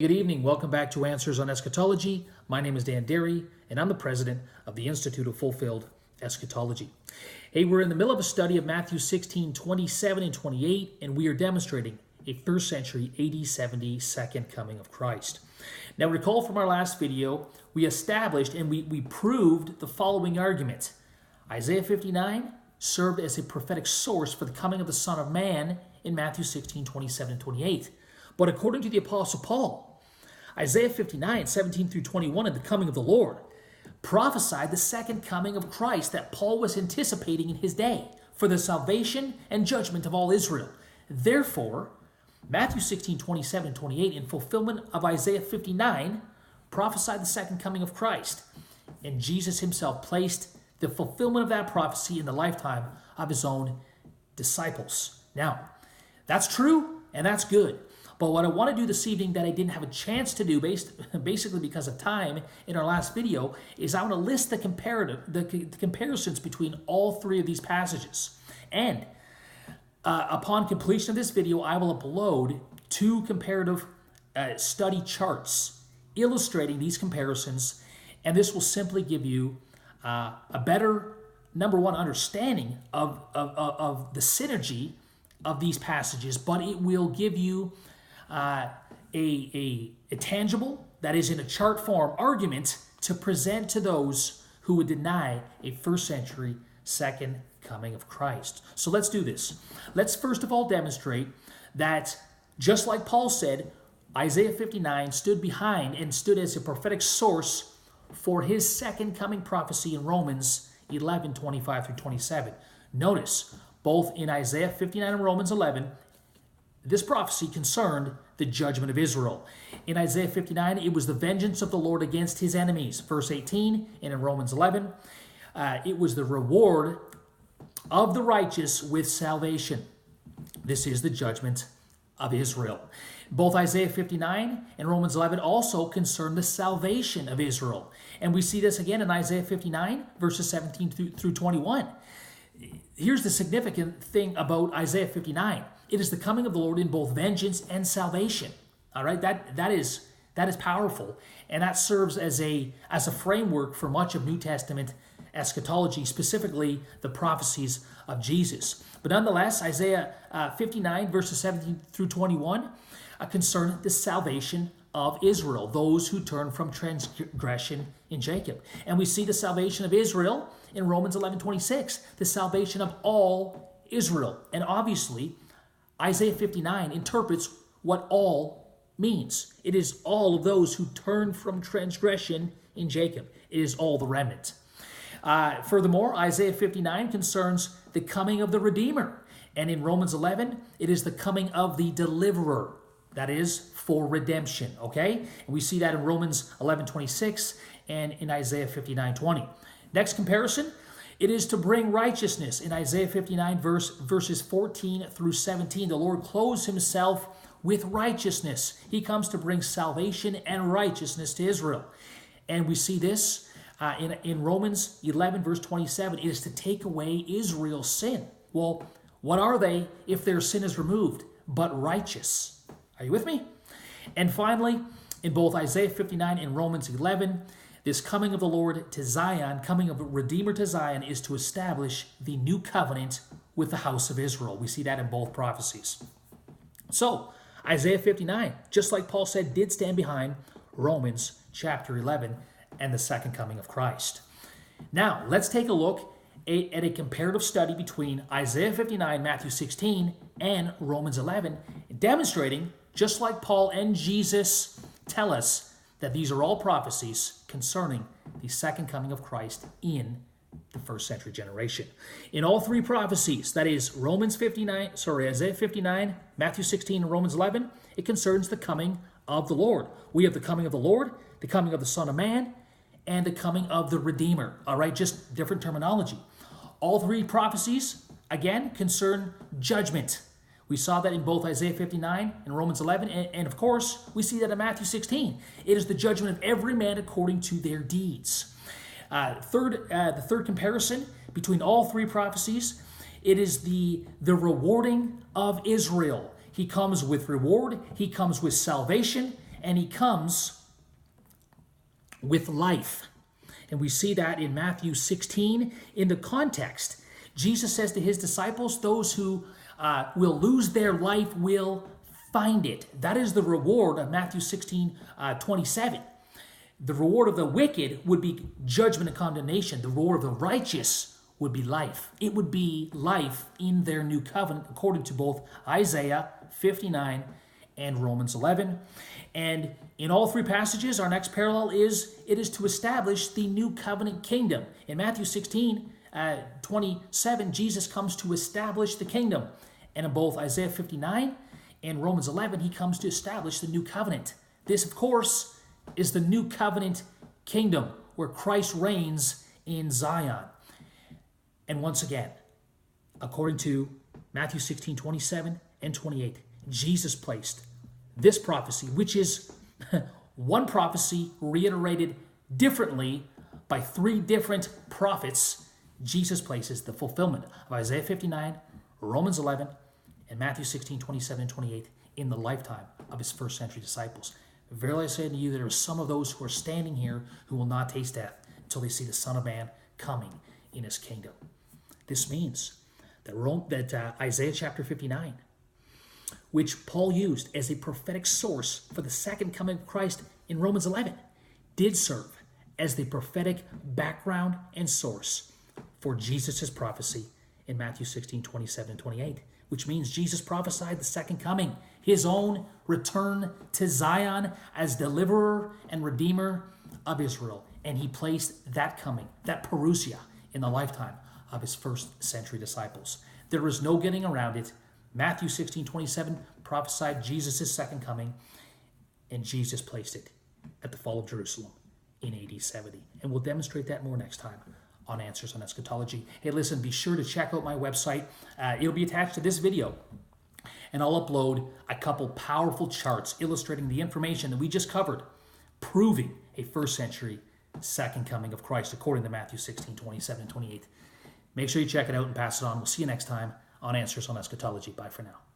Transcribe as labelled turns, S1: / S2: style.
S1: Good evening. Welcome back to Answers on Eschatology. My name is Dan Derry, and I'm the president of the Institute of Fulfilled Eschatology. Hey, we're in the middle of a study of Matthew 16, 27 and 28, and we are demonstrating a first century AD70 second coming of Christ. Now, recall from our last video, we established and we proved the following argument. Isaiah 59 served as a prophetic source for the coming of the Son of Man in Matthew 16, 27 and 28. But according to the Apostle Paul, Isaiah 59, 17 through 21, and the coming of the Lord, prophesied the second coming of Christ that Paul was anticipating in his day for the salvation and judgment of all Israel. Therefore, Matthew 16, 27 and 28, in fulfillment of Isaiah 59, prophesied the second coming of Christ. And Jesus himself placed the fulfillment of that prophecy in the lifetime of his own disciples. Now, that's true and that's good. But what I want to do this evening that I didn't have a chance to do basically because of time in our last video is I want to list the comparisons between all three of these passages. And upon completion of this video, I will upload two comparative study charts illustrating these comparisons, and this will simply give you a better, number one, understanding of the synergy of these passages, but it will give you a tangible, that is in a chart form, argument to present to those who would deny a first century second coming of Christ. So let's do this. Let's first of all demonstrate that, just like Paul said, Isaiah 59 stood behind and stood as a prophetic source for his second coming prophecy in Romans 11, 25 through 27. Notice, both in Isaiah 59 and Romans 11, this prophecy concerned the judgment of Israel. In Isaiah 59, it was the vengeance of the Lord against his enemies, verse 18, and in Romans 11, it was the reward of the righteous with salvation. This is the judgment of Israel. Both Isaiah 59 and Romans 11 also concern the salvation of Israel. And we see this again in Isaiah 59, verses 17 through 21. Here's the significant thing about Isaiah 59. It is the coming of the Lord in both vengeance and salvation. All right, that is powerful, and that serves as a framework for much of New Testament eschatology, specifically the prophecies of Jesus. But nonetheless, Isaiah 59 verses 17 through 21 concern the salvation of Israel, those who turn from transgression in Jacob. And we see the salvation of Israel in Romans 11:26, the salvation of all Israel. And obviously, Isaiah 59 interprets what all means. It is all of those who turn from transgression in Jacob. It is all the remnant. Furthermore, Isaiah 59 concerns the coming of the Redeemer. And in Romans 11, it is the coming of the deliverer. That is for redemption, okay? And we see that in Romans 11:26 and in Isaiah 59:20. Next comparison, it is to bring righteousness. In Isaiah 59 verses 14 through 17, the Lord clothes himself with righteousness. He comes to bring salvation and righteousness to Israel. And we see this in Romans 11 verse 27. It is to take away Israel's sin. Well, what are they if their sin is removed? But righteous. Are you with me? And finally, in both Isaiah 59 and Romans 11, this coming of the Lord to Zion, coming of a Redeemer to Zion, is to establish the new covenant with the house of Israel. We see that in both prophecies. So, Isaiah 59, just like Paul said, did stand behind Romans chapter 11 and the second coming of Christ. Now, let's take a look at a comparative study between Isaiah 59, Matthew 16, and Romans 11, demonstrating, just like Paul and Jesus tell us, that these are all prophecies concerning the second coming of Christ in the first century generation. In all three prophecies, that is Isaiah 59, Matthew 16, and Romans 11, it concerns the coming of the Lord. We have the coming of the Lord, the coming of the Son of Man, and the coming of the Redeemer. All right, just different terminology. All three prophecies, again, concern judgment. We saw that in both Isaiah 59 and Romans 11, and of course, we see that in Matthew 16. It is the judgment of every man according to their deeds. The third comparison between all three prophecies, it is the rewarding of Israel. He comes with reward, he comes with salvation, and he comes with life. And we see that in Matthew 16 in the context. Jesus says to his disciples, those who will lose their life will find it. That is the reward of Matthew 16, 27. The reward of the wicked would be judgment and condemnation. The reward of the righteous would be life. It would be life in their new covenant, according to both Isaiah 59 and Romans 11. And in all three passages, our next parallel is, it is to establish the new covenant kingdom. In Matthew 16, 27, Jesus comes to establish the kingdom. And in both Isaiah 59 and Romans 11, he comes to establish the new covenant. This, of course, is the new covenant kingdom where Christ reigns in Zion. And once again, according to Matthew 16, 27 and 28, Jesus placed this prophecy, which is one prophecy reiterated differently by three different prophets. Jesus places the fulfillment of Isaiah 59, Romans 11, and Matthew 16, 27 and 28 in the lifetime of his first century disciples. Verily I say unto you, there are some of those who are standing here who will not taste death until they see the Son of Man coming in his kingdom. This means that Isaiah chapter 59, which Paul used as a prophetic source for the second coming of Christ in Romans 11, did serve as the prophetic background and source for Jesus' prophecy in Matthew 16, 27 and 28, which means Jesus prophesied the second coming, his own return to Zion as deliverer and redeemer of Israel. And he placed that coming, that parousia, in the lifetime of his first century disciples. There is no getting around it. Matthew 16, 27 prophesied Jesus' second coming, and Jesus placed it at the fall of Jerusalem in AD 70. And we'll demonstrate that more next time on Answers on Eschatology. Hey, listen, be sure to check out my website. It'll be attached to this video, and I'll upload a couple powerful charts illustrating the information that we just covered, proving a first century second coming of Christ according to Matthew 16, 27 and 28. Make sure you check it out and pass it on. We'll see you next time on Answers on Eschatology. Bye for now.